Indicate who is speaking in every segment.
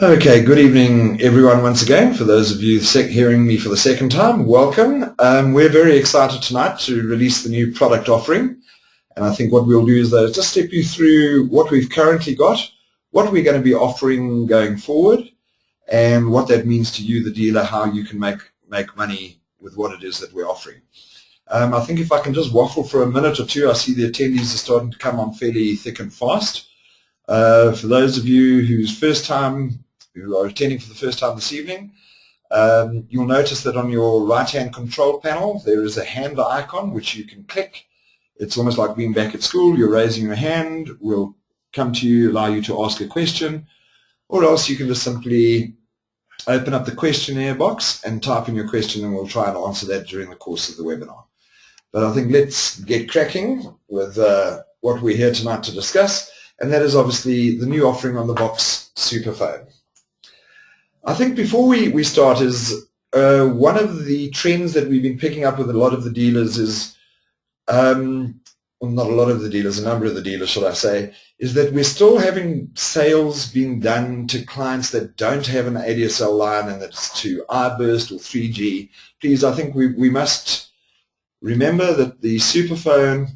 Speaker 1: Okay, good evening everyone once again. For those of you hearing me for the second time, welcome. We're very excited tonight to release the new product offering, and I think what we'll do is just step you through what we've currently got, what we're going to be offering going forward, and what that means to you, the dealer, how you can make money with what it is that we're offering. I think if I can just waffle for a minute or two, I see the attendees are starting to come on fairly thick and fast. For those of you who are attending for the first time this evening, you'll notice that on your right-hand control panel there is a hand icon which you can click. It's almost like being back at school. You're raising your hand. We'll come to you, allow you to ask a question, or else you can just simply open up the questionnaire box and type in your question, and we'll try and answer that during the course of the webinar. But I think let's get cracking with what we're here tonight to discuss, and that is obviously the new offering on the Vox Supafone. I think before we start is one of the trends that we've been picking up with a lot of the dealers is, well, not a lot of the dealers, a number of the dealers, should I say, is that we're still having sales being done to clients that don't have an ADSL line and that's to iBurst or 3G. Please, I think we must remember that the Supafone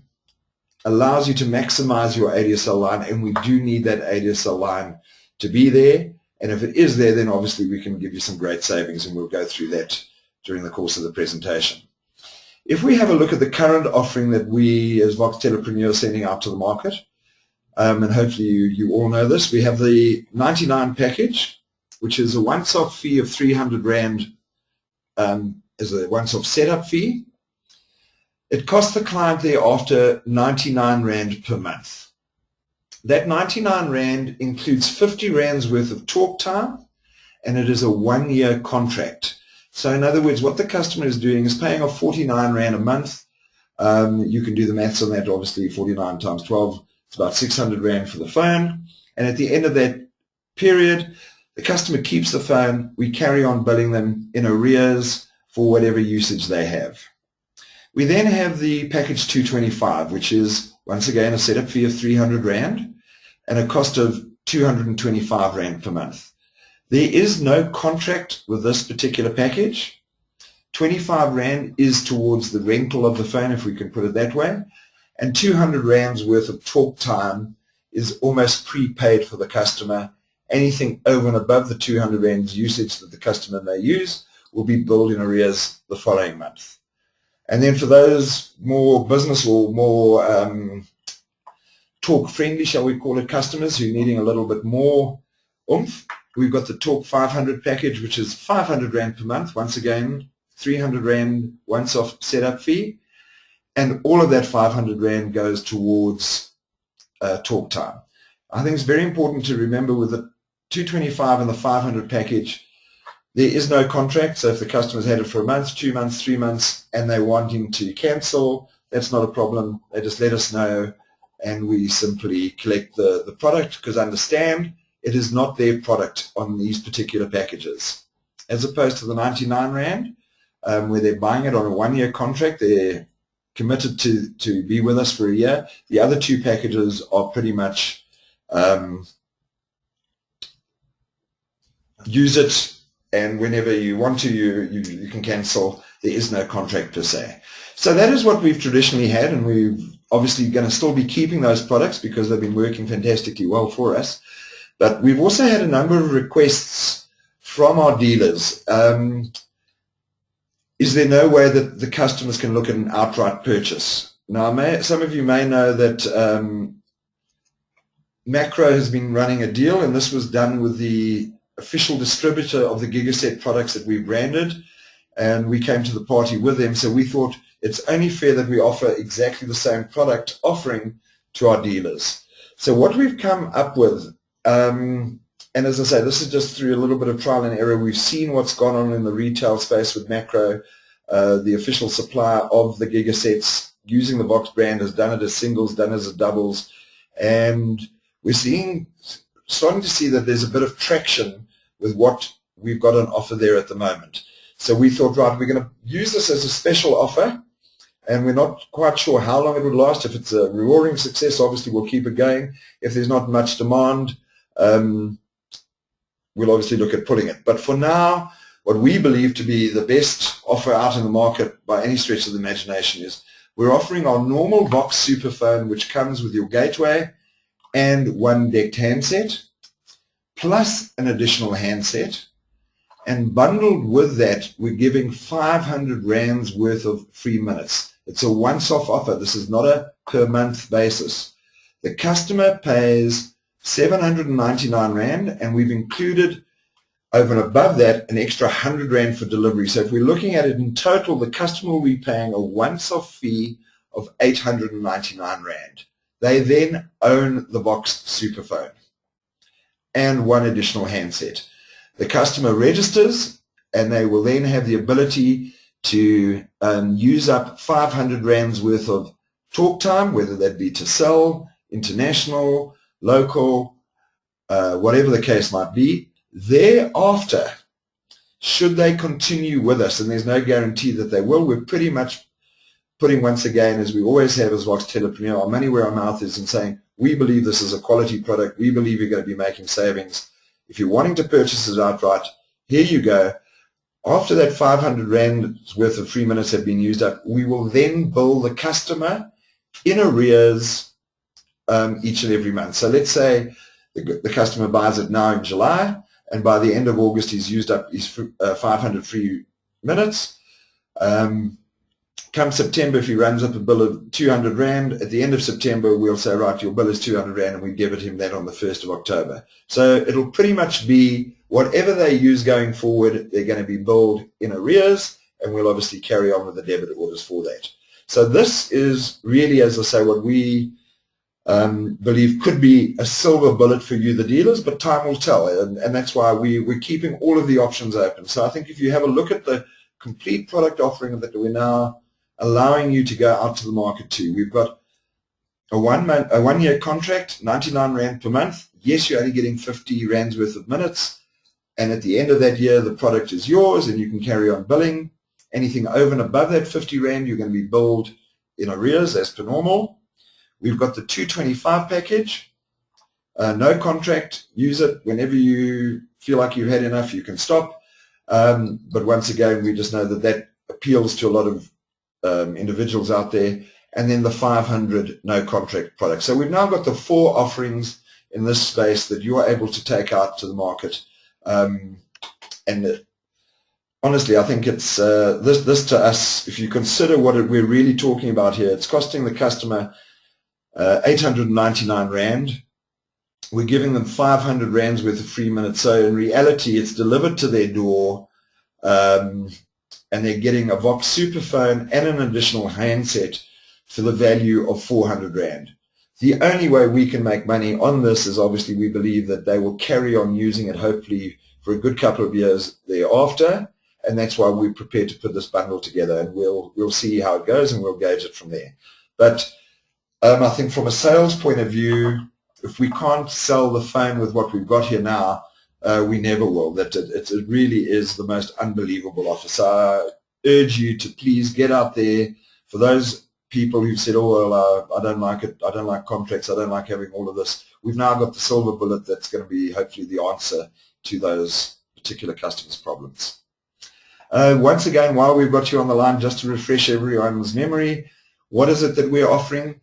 Speaker 1: allows you to maximize your ADSL line, and we do need that ADSL line to be there. And if it is there, then obviously we can give you some great savings, and we'll go through that during the course of the presentation. If we have a look at the current offering that we as Vox Telepreneur are sending out to the market, and hopefully you all know this, we have the 99 package, which is a once-off fee of 300 Rand as a once-off setup fee. It costs the client thereafter 99 Rand per month. That 99 Rand includes 50 Rands worth of talk time, and it is a one-year contract. So in other words, what the customer is doing is paying off 49 Rand a month. You can do the maths on that, obviously. 49 times 12, it's about 600 Rand for the phone. And at the end of that period, the customer keeps the phone. We carry on billing them in arrears for whatever usage they have. We then have the package 225, which is, once again, a setup fee of 300 Rand and a cost of 225 Rand per month. There is no contract with this particular package. 25 Rand is towards the rental of the phone, if we can put it that way, and 200 Rand's worth of talk time is almost prepaid for the customer. Anything over and above the 200 Rand's usage that the customer may use will be billed in arrears the following month. And then for those more business or more talk-friendly, shall we call it, customers who are needing a little bit more oomph, we've got the Talk 500 package, which is 500 Rand per month. Once again, 300 Rand once-off setup fee. And all of that 500 Rand goes towards talk time. I think it's very important to remember with the 225 and the 500 package, there is no contract. So if the customer's had it for a month, 2 months, 3 months, and they want him to cancel, that's not a problem. They just let us know, and we simply collect the product, because understand it is not their product on these particular packages. As opposed to the 99 Rand, where they're buying it on a one-year contract, they're committed to be with us for a year. The other two packages are pretty much use it, and whenever you want to, you can cancel. There is no contract per se. So that is what we've traditionally had, and we're obviously going to still be keeping those products because they've been working fantastically well for us. But we've also had a number of requests from our dealers. Is there no way that the customers can look at an outright purchase? Now, some of you may know that Macro has been running a deal, and this was done with the official distributor of the Gigaset products that we branded, and we came to the party with them. So we thought it's only fair that we offer exactly the same product offering to our dealers. So what we've come up with, and as I say, this is just through a little bit of trial and error. We've seen what's gone on in the retail space with Macro. The official supplier of the Gigasets, using the Vox brand, has done it as singles, done it as doubles, and we're starting to see that there's a bit of traction with what we've got on offer there at the moment. So we thought, right, we're going to use this as a special offer, and we're not quite sure how long it would last. If it's a roaring success, obviously we'll keep it going. If there's not much demand, we'll obviously look at pulling it. But for now, what we believe to be the best offer out in the market by any stretch of the imagination is we're offering our normal Vox Supafone, which comes with your gateway and one decked handset, plus an additional handset. And bundled with that, we're giving 500 rands worth of free minutes. It's a once-off offer. This is not a per-month basis. The customer pays 799 rand, and we've included over and above that an extra 100 rand for delivery. So if we're looking at it in total, the customer will be paying a once-off fee of 899 rand. They then own the Vox Supafone and one additional handset. The customer registers, and they will then have the ability to use up 500 rands worth of talk time, whether that be to sell, international, local, whatever the case might be. Thereafter, should they continue with us, and there's no guarantee that they will, we're pretty much putting, once again, as we always have as Vox Telepreneur, our money where our mouth is, and saying, we believe this is a quality product, we believe you're going to be making savings. If you're wanting to purchase it outright, here you go. After that 500 rand worth of free minutes have been used up, we will then bill the customer in arrears each and every month. So let's say the customer buys it now in July, and by the end of August he's used up his 500 free minutes. Come September, if he runs up a bill of 200 rand, at the end of September we'll say, right, your bill is 200 rand, and we debit him that on the 1st of October. So it'll pretty much be whatever they use going forward, they're going to be billed in arrears, and we'll obviously carry on with the debit orders for that. So this is really, as I say, what we believe could be a silver bullet for you, the dealers, but time will tell, and that's why we're keeping all of the options open. So I think if you have a look at the complete product offering that we're now allowing you to go out to the market to, we've got a one-year contract, 99 rand per month. Yes, you're only getting 50 rands worth of minutes, and at the end of that year the product is yours and you can carry on billing. Anything over and above that 50 rand, you're going to be billed in arrears as per normal. We've got the 225 package, no contract, use it whenever you feel like you've had enough, you can stop. But once again, we just know that that appeals to a lot of individuals out there. And then the 500 no contract products. So we've now got the 4 offerings in this space that you are able to take out to the market. And honestly, I think it's this to us, if you consider what we're really talking about here, it's costing the customer 899 rand. We're giving them 500 rands worth of free minutes. So in reality, it's delivered to their door, and they're getting a Vox Supafone and an additional handset for the value of 400 rand. The only way we can make money on this is obviously we believe that they will carry on using it hopefully for a good couple of years thereafter, and that's why we're prepared to put this bundle together, and we'll see how it goes and we'll gauge it from there. But I think from a sales point of view, if we can't sell the phone with what we've got here now, we never will. That it really is the most unbelievable offer. So I urge you to please get out there. For those people who've said, oh, well, I don't like it, I don't like contracts, I don't like having all of this, we've now got the silver bullet that's going to be hopefully the answer to those particular customers' problems. Once again, while we've got you on the line, just to refresh everyone's memory, what is it that we're offering?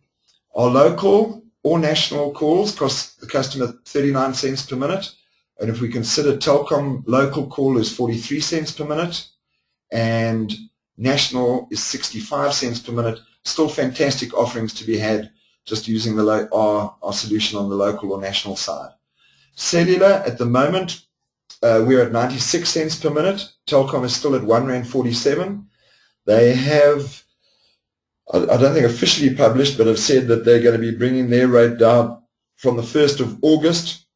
Speaker 1: Our local or national calls cost the customer 39 cents per minute. And if we consider Telkom local call is 43 cents per minute and national is 65 cents per minute, still fantastic offerings to be had just using our solution on the local or national side. Cellular at the moment, we're at 96 cents per minute. Telkom is still at R1.47. They have, I don't think officially published, but have said that they're going to be bringing their rate down from the 1st of August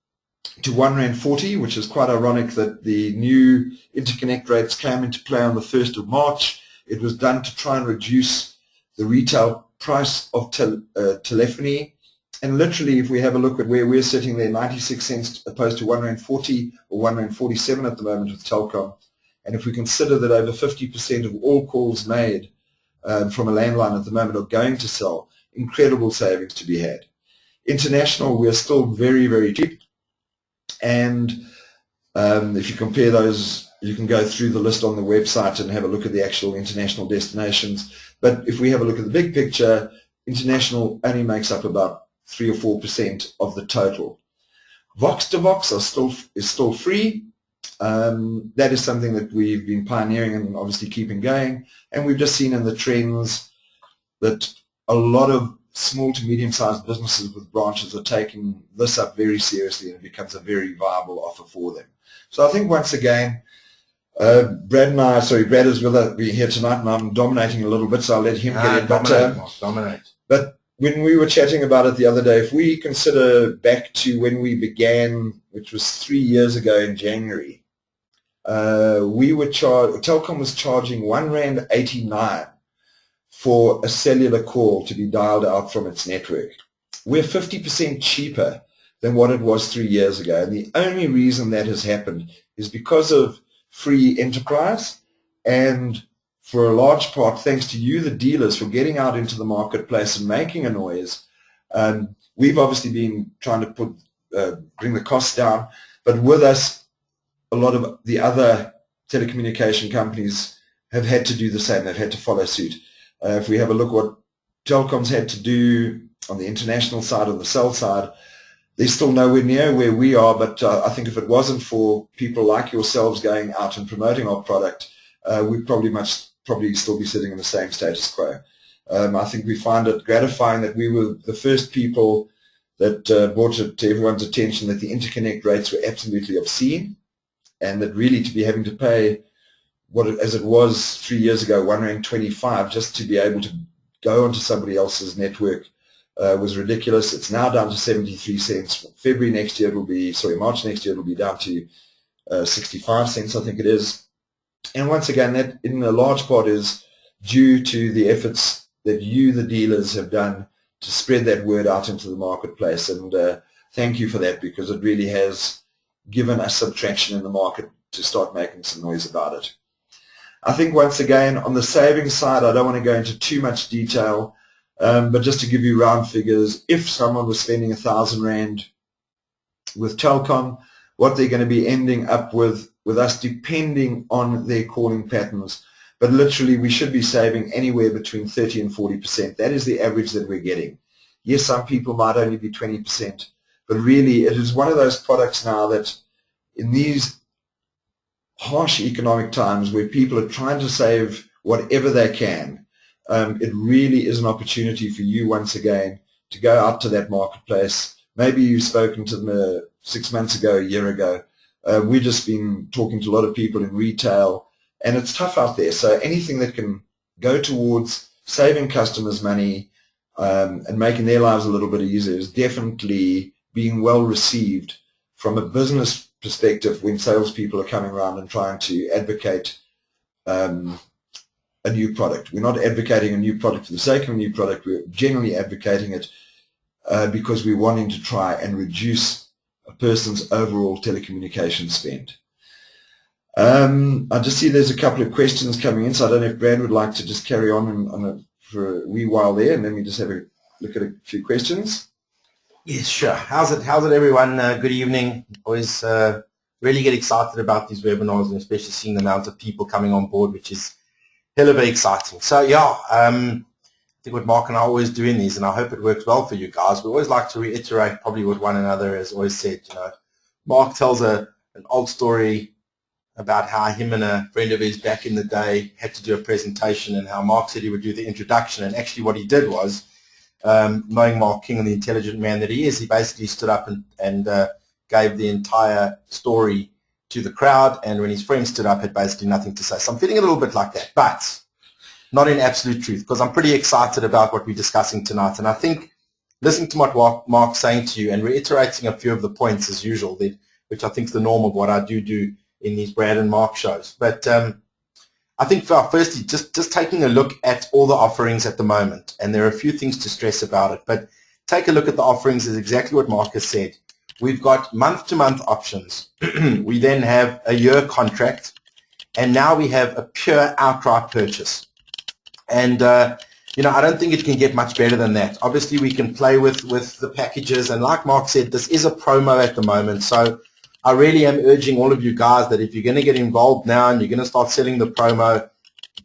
Speaker 1: to R1.40, which is quite ironic that the new interconnect rates came into play on the 1st of March. It was done to try and reduce the retail price of telephony. And literally, if we have a look at where we're sitting there, 96 cents opposed to R1.40 or R1.47 at the moment with Telkom. And if we consider that over 50% of all calls made from a landline at the moment are going to cell, incredible savings to be had. International, we're still very, very cheap. And If you compare those, you can go through the list on the website and have a look at the actual international destinations. But if we have a look at the big picture, international only makes up about 3 or 4% of the total. Vox to Vox is still free. That is something that we've been pioneering and obviously keeping going. And we've just seen in the trends that a lot of small to medium-sized businesses with branches are taking this up very seriously, and it becomes a very viable offer for them. So I think once again, Brad is with us here tonight, and I'm dominating a little bit, so I'll let him get it.
Speaker 2: Dominate.
Speaker 1: But when we were chatting about it the other day, if we consider back to when we began, which was 3 years ago in January, Telkom was charging R1.89 for a cellular call to be dialed out from its network. We're 50% cheaper than what it was 3 years ago, and the only reason that has happened is because of free enterprise, and for a large part thanks to you, the dealers, for getting out into the marketplace and making a noise. We've obviously been trying to bring the costs down, but with us, a lot of the other telecommunication companies have had to do the same. They've had to follow suit. If we have a look at what Telkom's had to do on the international side, on the cell side, they're still nowhere near where we are, but I think if it wasn't for people like yourselves going out and promoting our product, we'd probably still be sitting in the same status quo. I think we find it gratifying that we were the first people that brought it to everyone's attention that the interconnect rates were absolutely obscene, and that really to be having to pay as it was 3 years ago, R1.25 just to be able to go onto somebody else's network was ridiculous. It's now down to 73 cents. March next year it will be down to 65 cents, I think it is. And once again, that in a large part is due to the efforts that you, the dealers, have done to spread that word out into the marketplace. And thank you for that, because it really has given us some traction in the market to start making some noise about it. I think once again, on the savings side, I don't want to go into too much detail, but just to give you round figures, if someone was spending R1,000 with Telkom, what they're going to be ending up with us, depending on their calling patterns, but literally we should be saving anywhere between 30 and 40%. That is the average that we're getting. Yes, some people might only be 20%, but really it is one of those products now that in these harsh economic times where people are trying to save whatever they can, it really is an opportunity for you once again to go out to that marketplace. Maybe you've spoken to them 6 months ago, a year ago. We've just been talking to a lot of people in retail, and it's tough out there. So anything that can go towards saving customers money and making their lives a little bit easier is definitely being well received from a business perspective when salespeople are coming around and trying to advocate a new product. We're not advocating a new product for the sake of a new product. We're generally advocating it because we're wanting to try and reduce a person's overall telecommunications spend. I just see there's a couple of questions coming in, so I don't know if Brad would like to just carry on for a wee while there, and let me just have a look at a few questions.
Speaker 2: Yes, sure. How's it everyone? Good evening. Always really get excited about these webinars, and especially seeing the amount of people coming on board, which is hell of a exciting. So yeah, I think what Mark and I always do in these, and I hope it works well for you guys, we always like to reiterate probably what one another has always said. Mark tells an old story about how him and a friend of his back in the day had to do a presentation, and how Mark said he would do the introduction, and actually what he did was, knowing Mark King and the intelligent man that he is, he basically stood up and gave the entire story to the crowd, and when his friend stood up had basically nothing to say. So I'm feeling a little bit like that, but not in absolute truth, because I'm pretty excited about what we're discussing tonight. And I think listening to what Mark's saying to you and reiterating a few of the points as usual, which I think is the norm of what I do in these Brad and Mark shows. But I think firstly, just taking a look at all the offerings at the moment, and there are a few things to stress about it, but take a look at the offerings is exactly what Mark has said. We've got month-to-month options. We then have a year contract, and now we have a pure outright purchase. And I don't think it can get much better than that. Obviously, we can play with the packages, and like Mark said, this is a promo at the moment, so I really am urging all of you guys that if you're going to get involved now and you're going to start selling the promo,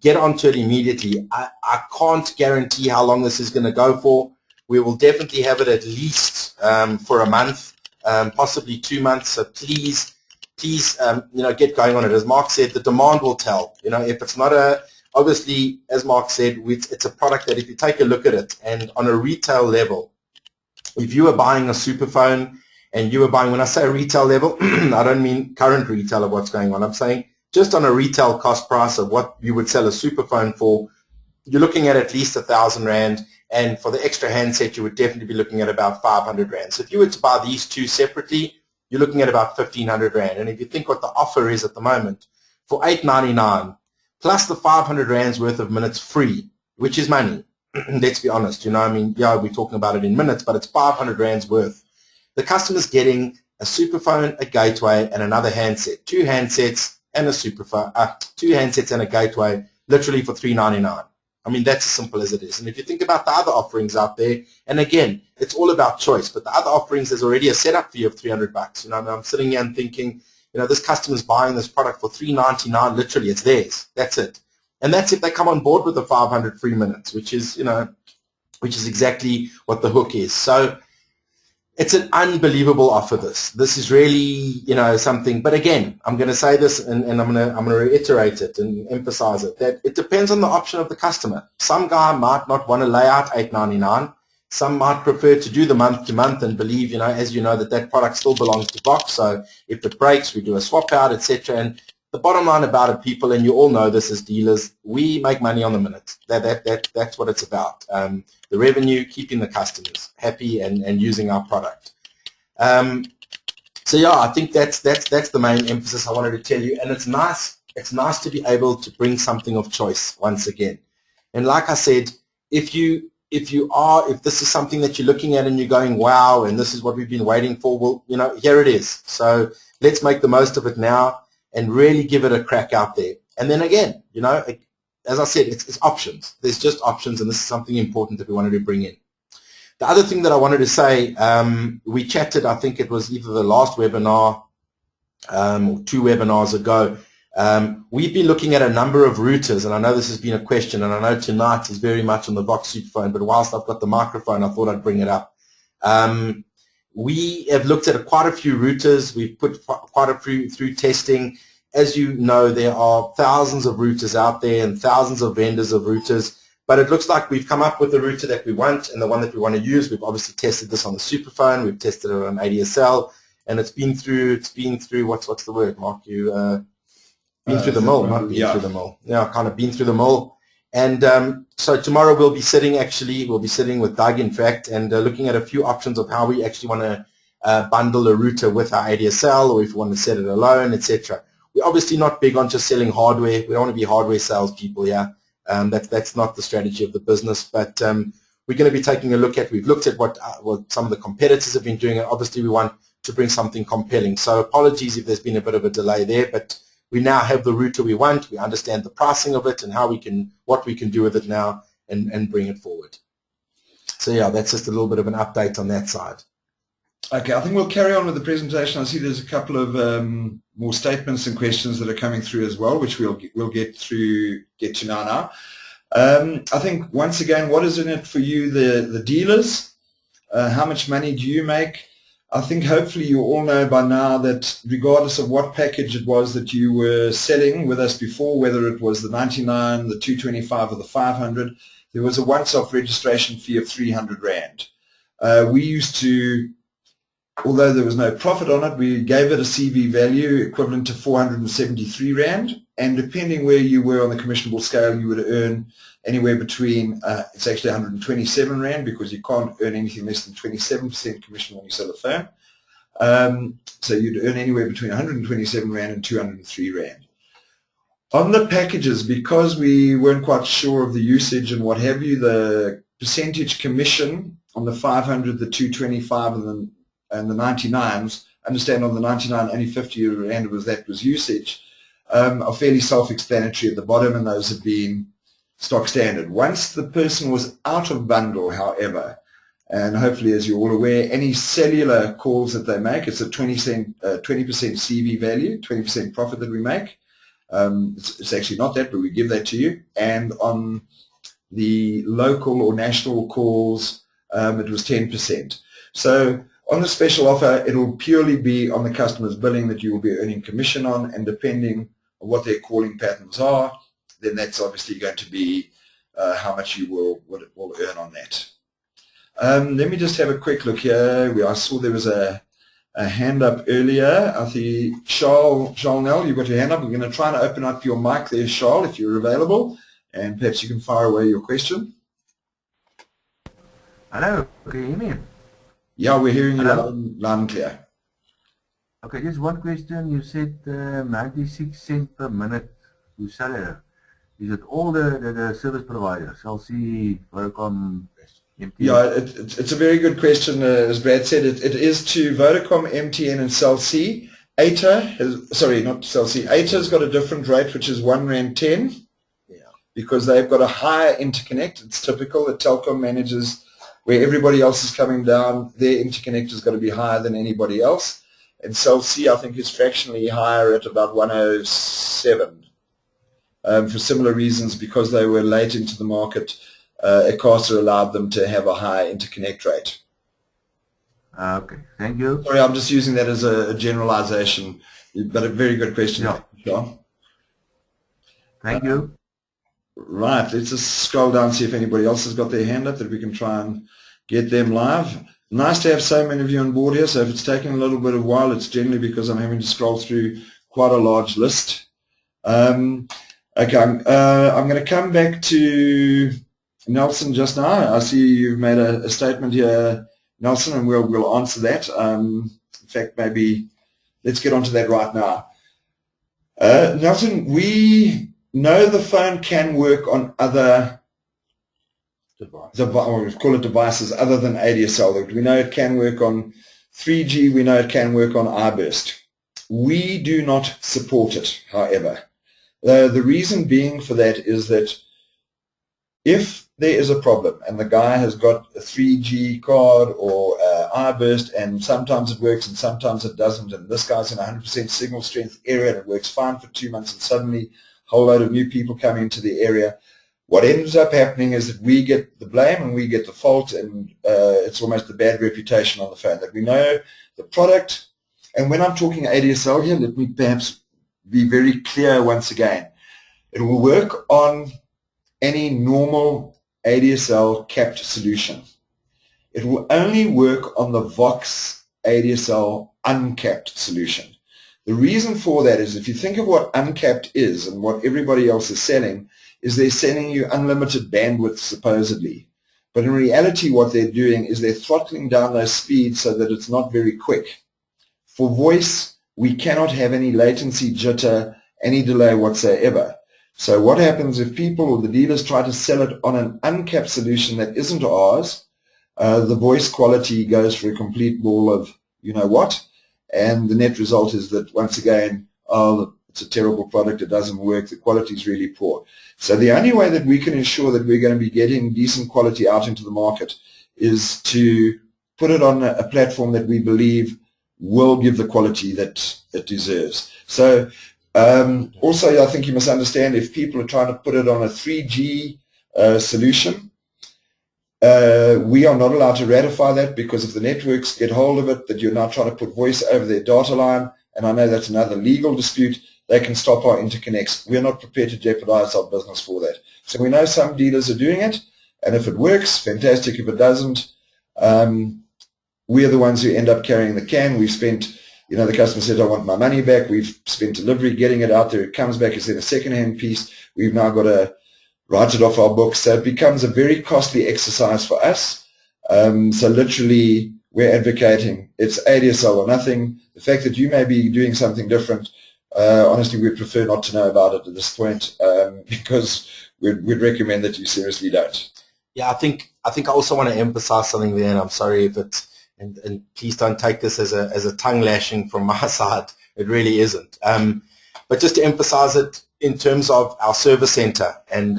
Speaker 2: get onto it immediately. I can't guarantee how long this is going to go for. We will definitely have it at least for a month, possibly 2 months. So please, get going on it. As Mark said, the demand will tell. If it's not obviously, as Mark said, it's a product that if you take a look at it and on a retail level, if you are buying a Supafone and you are buying, when I say retail level, I don't mean current retail of what's going on. I'm saying just on a retail cost price of what you would sell a Supafone for, you're looking at least 1,000 Rand, and for the extra handset, you would definitely be looking at about 500 Rand. So if you were to buy these two separately, you're looking at about 1,500 Rand. And if you think what the offer is at the moment, for 8.99 plus the 500 Rands worth of minutes free, which is money. Let's be honest, yeah, we're talking about it in minutes, but it's 500 Rands worth. The customer's getting a Supafone, a gateway, and another handset. Two handsets and a Supafone, two handsets and a gateway, literally for $3.99. I mean, that's as simple as it is. And if you think about the other offerings out there, and again, it's all about choice, but the other offerings, there's already a setup fee of $300. I'm sitting here and thinking, this customer's buying this product for $3.99, literally, it's theirs. That's it. And that's if they come on board with the 500 free minutes, which is exactly what the hook is. So it's an unbelievable offer, this is really, something. But again, I'm going to say this and I'm going to reiterate it and emphasize it, that it depends on the option of the customer. Some guy might not want to lay out $8.99. Some might prefer to do the month to month and believe, as you know, that product still belongs to Vox. So if it breaks, we do a swap out, etc. And the bottom line about it, people, and you all know this as dealers, we make money on the minute. That's what it's about. The revenue, keeping the customers happy and using our product. So yeah, I think that's the main emphasis I wanted to tell you. And it's nice to be able to bring something of choice once again. And like I said, if this is something that you're looking at and you're going, wow, and this is what we've been waiting for, well, here it is. So let's make the most of it now and really give it a crack out there. And then again, as I said, it's options. There's just options, and this is something important that we wanted to bring in. The other thing that I wanted to say, we chatted, I think it was either the last webinar or 2 webinars ago. We've been looking at a number of routers, and I know this has been a question, and I know tonight is very much on the Vox Supafone, but whilst I've got the microphone, I thought I'd bring it up. We have looked at quite a few routers. We've put quite a few through testing. As you know, there are thousands of routers out there and thousands of vendors of routers, but it looks like we've come up with the router that we want and the one that we want to use. We've obviously tested this on the Supafone. We've tested it on ADSL, and it's been through what's the word, Mark? You been through the mill, not been through the mill. Yeah, kind of been through the mill. And so tomorrow we'll be sitting with Doug, in fact, and looking at a few options of how we actually want to bundle a router with our ADSL, or if we want to set it alone, etc. We're obviously not big on just selling hardware. We don't want to be hardware salespeople, yeah. That's not the strategy of the business, but we're going to be taking a look at, we've looked at what some of the competitors have been doing, and obviously we want to bring something compelling. So apologies if there's been a bit of a delay there, but we now have the router we want. We understand the pricing of it and what we can do with it now and bring it forward. So yeah, that's just a little bit of an update on that side.
Speaker 1: Okay, I think we'll carry on with the presentation. I see there's a couple of more statements and questions that are coming through as well, which we'll get to now. I think once again, what is in it for you, the dealers? How much money do you make? I think hopefully you all know by now that regardless of what package it was that you were selling with us before, whether it was the 99, the 225 or the 500, there was a once-off registration fee of 300 Rand. We used to, although there was no profit on it, we gave it a CV value equivalent to 473 Rand, and depending where you were on the commissionable scale, you would earn anywhere between, it's actually 127 Rand because you can't earn anything less than 27% commission when you sell a phone. So you'd earn anywhere between 127 Rand and 203 Rand. On the packages, because we weren't quite sure of the usage and what have you, the percentage commission on the 500, the 225 and the 99s, understand on the 99 only 50 Rand was usage, are fairly self-explanatory at the bottom, and those have been stock standard. Once the person was out of bundle, however, And hopefully, as you're all aware, any cellular calls that they make, it's a 20% CV value, 20% profit that we make. It's actually not that, but we give that to you. And on the local or national calls, it was 10%. So on the special offer, it will purely be on the customer's billing that you will be earning commission on, and depending on what their calling patterns are, then that's obviously going to be how much you will earn on that. Let me just have a quick look here. I saw there was a hand up earlier. I think Charles Nell, you've got your hand up. We're going to try and open up your mic there, Charles, if you're available, and perhaps you can fire away your question.
Speaker 3: Hello, can you hear me?
Speaker 1: Yeah, we're hearing you loud and clear.
Speaker 3: Okay, just one question. You said 96 cents per minute to cellular. Is it all the service providers, LC, Vodacom, MTN?
Speaker 1: Yeah, it's a very good question. As Brad said, it is to Vodacom, MTN, and Cell C. ATA's got a different rate, which is R1.10, because they've got a higher interconnect. It's typical that Telkom manages where everybody else is coming down. Their interconnect has got to be higher than anybody else. And Cell C, I think, is fractionally higher at about 107. For similar reasons, because they were late into the market, ICASA allowed them to have a higher interconnect rate.
Speaker 3: Okay, thank you.
Speaker 1: Sorry, I'm just using that as a generalization, but a very good question.
Speaker 3: Yeah.
Speaker 1: John.
Speaker 3: Thank you.
Speaker 1: Right, let's just scroll down and see if anybody else has got their hand up that we can try and get them live. Nice to have so many of you on board here, so if it's taking a little bit of a while, it's generally because I'm having to scroll through quite a large list. Okay, I'm going to come back to Nelson just now. I see you've made a statement here, Nelson, and we'll answer that. In fact, maybe let's get onto that right now. Nelson, we know the phone can work on other devices other than ADSL. We know it can work on 3G. We know it can work on iBurst. We do not support it, however. The reason being for that is that if there is a problem and the guy has got a 3G card or iBurst, and sometimes it works and sometimes it doesn't, and this guy's in 100% signal strength area and it works fine for 2 months, and suddenly a whole load of new people come into the area, what ends up happening is that we get the blame and we get the fault, and it's almost a bad reputation on the phone, that we know the product. And when I'm talking ADSL here, let me perhaps be very clear once again. It will work on any normal ADSL capped solution. It will only work on the Vox ADSL uncapped solution. The reason for that is, if you think of what uncapped is and what everybody else is selling, is they're selling you unlimited bandwidth supposedly. But in reality what they're doing is they're throttling down those speeds so that it's not very quick. For voice, we cannot have any latency, jitter, any delay whatsoever. So what happens if people or the dealers try to sell it on an uncapped solution that isn't ours, the voice quality goes for a complete ball of you-know-what, and the net result is that, once again, it's a terrible product, it doesn't work, the quality is really poor. So the only way that we can ensure that we're going to be getting decent quality out into the market is to put it on a platform that we believe will give the quality that it deserves. So also, I think you must understand, if people are trying to put it on a 3G solution, we are not allowed to ratify that, because if the networks get hold of it that you're now trying to put voice over their data line, and I know that's another legal dispute, they can stop our interconnects. We're not prepared to jeopardize our business for that. So we know some dealers are doing it, and if it works, fantastic. If it doesn't, we are the ones who end up carrying the can. We've spent, the customer says, I want my money back. We've spent delivery getting it out there. It comes back as then a second-hand piece. We've now got to write it off our books. So it becomes a very costly exercise for us. So literally, we're advocating it's ADSL or nothing. The fact that you may be doing something different, honestly, we'd prefer not to know about it at this point, because we'd recommend that you seriously don't.
Speaker 2: Yeah, I think I also want to emphasize something there, and I'm sorry if it's, and please don't take this as a tongue lashing from my side. It really isn't. But just to emphasize it in terms of our service center and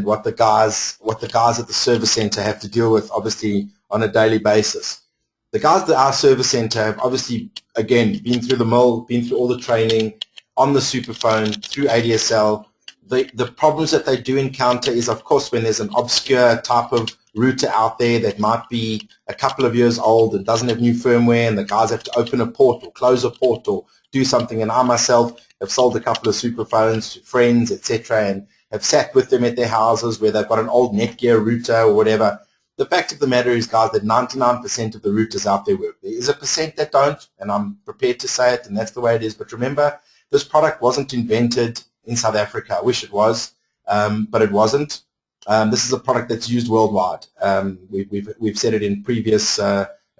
Speaker 2: what the guys at the service center have to deal with, obviously on a daily basis. The guys at our service center have obviously, again, been through the mill, been through all the training on the Supafone, through ADSL. The problems that they do encounter is, of course, when there's an obscure type of router out there that might be a couple of years old and doesn't have new firmware, and the guys have to open a port or close a port or do something. And I myself have sold a couple of Supaphones to friends, etc., and have sat with them at their houses where they've got an old Netgear router or whatever. The fact of the matter is, guys, that 99% of the routers out there work. There is a percent that don't, and I'm prepared to say it, and that's the way it is. But remember, this product wasn't invented in South Africa. I wish it was, but it wasn't. This is a product that's used worldwide. We've said it in previous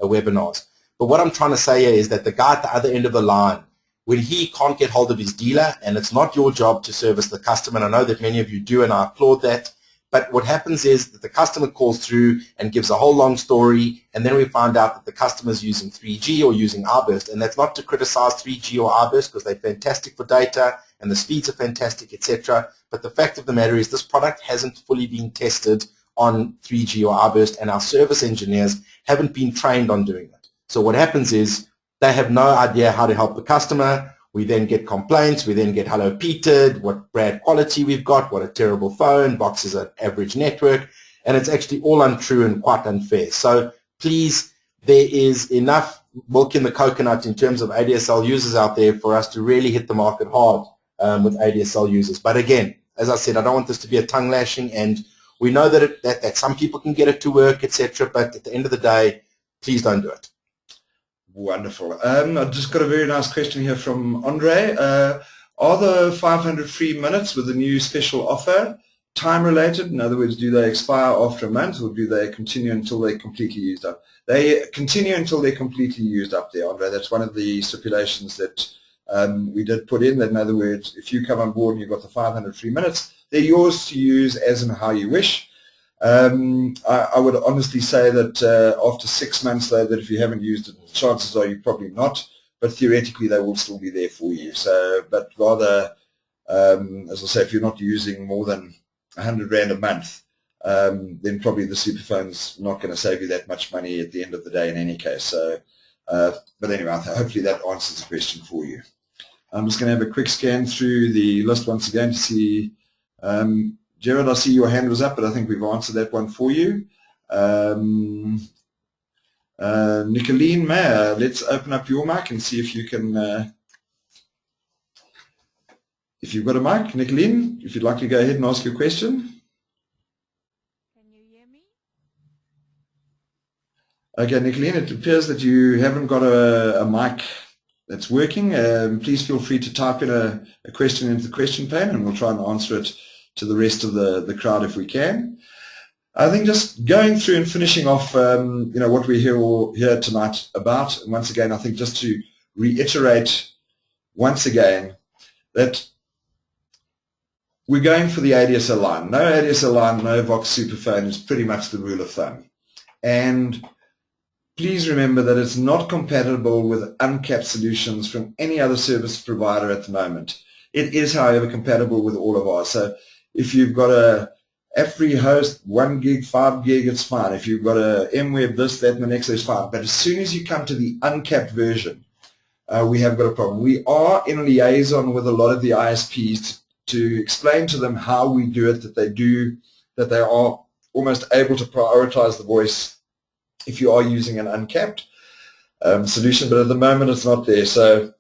Speaker 2: webinars. But what I'm trying to say here is that the guy at the other end of the line, when he can't get hold of his dealer, and it's not your job to service the customer, and I know that many of you do, and I applaud that, but what happens is that the customer calls through and gives a whole long story, and then we find out that the customer is using 3G or using iBurst. And that's not to criticize 3G or iBurst, because they're fantastic for data and the speeds are fantastic, etc. But the fact of the matter is this product hasn't fully been tested on 3G or iBurst, and our service engineers haven't been trained on doing it. So what happens is they have no idea how to help the customer. We then get complaints. We then get hello Petered, what bad quality we've got, what a terrible phone, Vox is an average network, and it's actually all untrue and quite unfair. So please, there is enough milk in the coconut in terms of ADSL users out there for us to really hit the market hard with ADSL users. But again, as I said, I don't want this to be a tongue lashing, and we know that, that some people can get it to work, etc., but at the end of the day, please don't do it.
Speaker 1: Wonderful. I've just got a very nice question here from Andre. Are the 500 free minutes with the new special offer time related? In other words, do they expire after a month, or do they continue until they're completely used up? They continue until they're completely used up there, Andre. That's one of the stipulations that we did put in. That in other words, if you come on board and you've got the 500 free minutes, they're yours to use as and how you wish. I would honestly say that after 6 months, though, that if you haven't used it, chances are you're probably not, but theoretically they will still be there for you. So, but rather, as I say, if you're not using more than 100 Rand a month, then probably the Supaphone's not going to save you that much money at the end of the day in any case. So, but anyway, hopefully that answers the question for you. I'm just going to have a quick scan through the list once again to see. Jared, I see your hand was up, but I think we've answered that one for you. Nicolene Mayer, let's open up your mic and see if you can, if you've got a mic. Nicolene, if you'd like to go ahead and ask your question.
Speaker 4: Can you hear me?
Speaker 1: Okay, Nicolene, it appears that you haven't got a mic that's working. Please feel free to type in a question into the question pane, and we'll try and answer it to the rest of the crowd if we can. I think just going through and finishing off, what we're here tonight about, and once again, I think just to reiterate once again that we're going for the ADSL line. No ADSL line, no Vox Supafone is pretty much the rule of thumb. And please remember that it's not compatible with uncapped solutions from any other service provider at the moment. It is, however, compatible with all of ours. So if you've got a free host, 1 gig, 5 gig, it's fine. If you've got a MWeb, this, that, and the next, it's fine. But as soon as you come to the uncapped version, we have got a problem. We are in liaison with a lot of the ISPs to explain to them how we do it, that they are almost able to prioritize the voice if you are using an uncapped solution. But at the moment, it's not there. So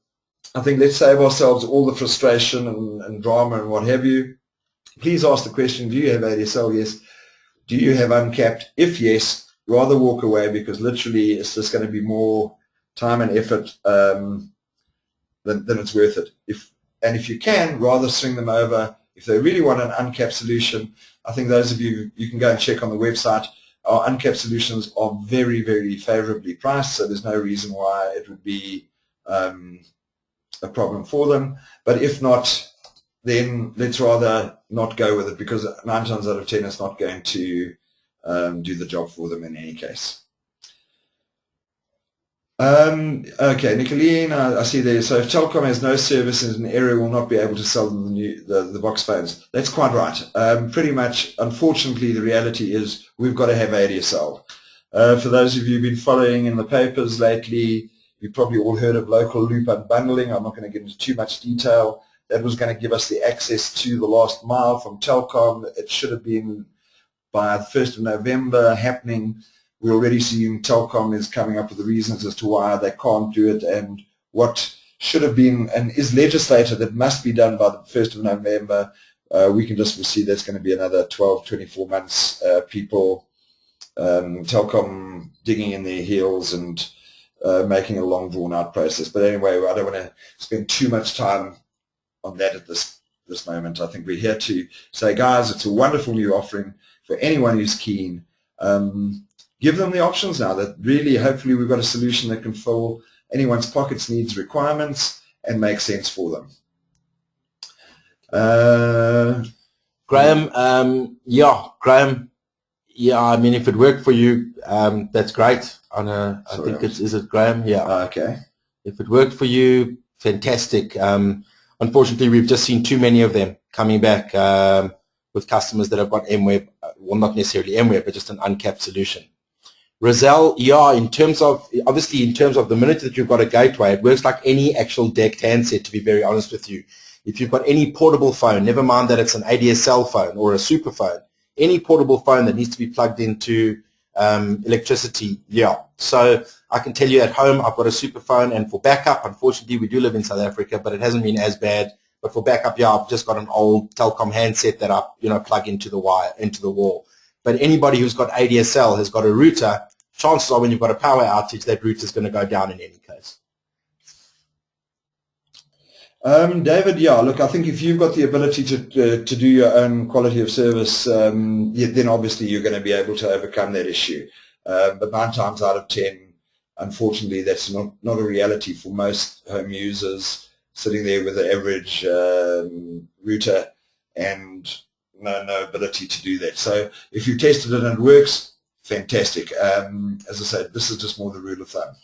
Speaker 1: I think let's save ourselves all the frustration and drama and what have you. Please ask the question, do you have ADSL? Yes. Do you have uncapped? If yes, rather walk away, because literally it's just going to be more time and effort than it's worth it. If you can, rather swing them over. If they really want an uncapped solution, I think those of you can go and check on the website. Our uncapped solutions are very, very favorably priced, so there's no reason why it would be a problem for them. But if not, then let's rather not go with it, because 9 times out of 10 it's not going to do the job for them in any case. Okay, Nicolene, I see there. So if Telkom has no service in an area, will not be able to sell them the Vox phones. That's quite right. Pretty much, unfortunately, the reality is we've got to have ADSL. For those of you who've been following in the papers lately, you've probably all heard of local loop unbundling. I'm not going to get into too much detail. That was going to give us the access to the last mile from Telkom. It should have been by the 1st of November happening. We're already seeing Telkom is coming up with the reasons as to why they can't do it, and what should have been and is legislated that must be done by the 1st of November. We can just foresee that's going to be another 12, 24 months, people, Telkom digging in their heels and making a long drawn-out process. But anyway, I don't want to spend too much time on that at this moment. I think we're here to say, guys, it's a wonderful new offering for anyone who's keen. Give them the options now that really, hopefully, we've got a solution that can fill anyone's pockets, needs, requirements, and make sense for them.
Speaker 2: Graham, Graham, I mean, if it worked for you, that's great. I think is it Graham? Yeah.
Speaker 1: Okay.
Speaker 2: If it worked for you, fantastic. Unfortunately, we've just seen too many of them coming back with customers that have got MWeb, well, not necessarily MWeb, but just an uncapped solution. Roselle, in terms of the minute that you've got a gateway, it works like any actual decked handset, to be very honest with you. If you've got any portable phone, never mind that it's an ADSL phone or a superphone, any portable phone that needs to be plugged into electricity, So I can tell you at home I've got a superphone, and for backup, unfortunately we do live in South Africa, but it hasn't been as bad. But for backup, I've just got an old Telkom handset that I plug into the wall. But anybody who's got ADSL has got a router. Chances are when you've got a power outage, that router is going to go down in any case.
Speaker 1: David, look, I think if you've got the ability to do your own quality of service, then obviously you're going to be able to overcome that issue. But 9 times out of 10, unfortunately, that's not a reality for most home users sitting there with an average router and no ability to do that. So if you tested it and it works, fantastic. As I said, this is just more the rule of thumb.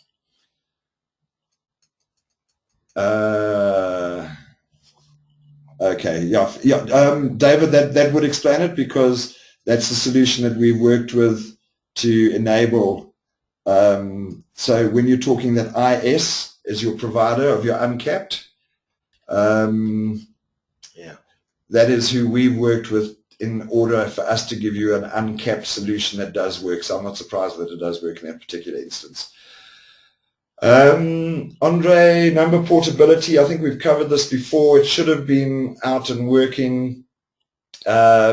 Speaker 1: Okay, David, that would explain it, because that's the solution that we've worked with to enable. So when you're talking that IS is your provider of your uncapped, that is who we've worked with in order for us to give you an uncapped solution that does work. So I'm not surprised that it does work in that particular instance. Andre, number portability, I think we've covered this before. It should have been out and working. I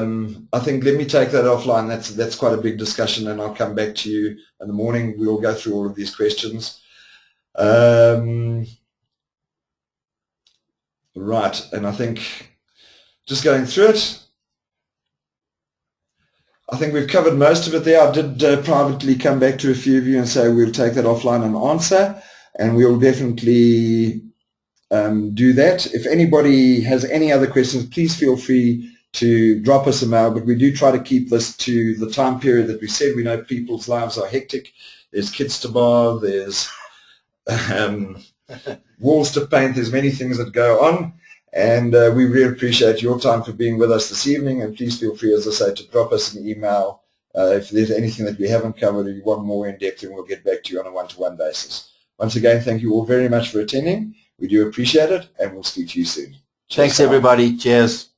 Speaker 1: think let me take that offline. That's quite a big discussion, and I'll come back to you in the morning. We'll go through all of these questions. Right, and I think just going through it, I think we've covered most of it there. I did privately come back to a few of you and say we'll take that offline and answer, and we'll definitely do that. If anybody has any other questions, please feel free to drop us a mail, but we do try to keep this to the time period that we said. We know people's lives are hectic. There's kids to bar, there's walls to paint, there's many things that go on. And we really appreciate your time for being with us this evening, and please feel free, as I say, to drop us an email if there's anything that we haven't covered or you want more in depth, and we'll get back to you on a one-to-one basis. Once again, thank you all very much for attending. We do appreciate it, and we'll speak to you soon.
Speaker 2: Thanks, everybody. Cheers.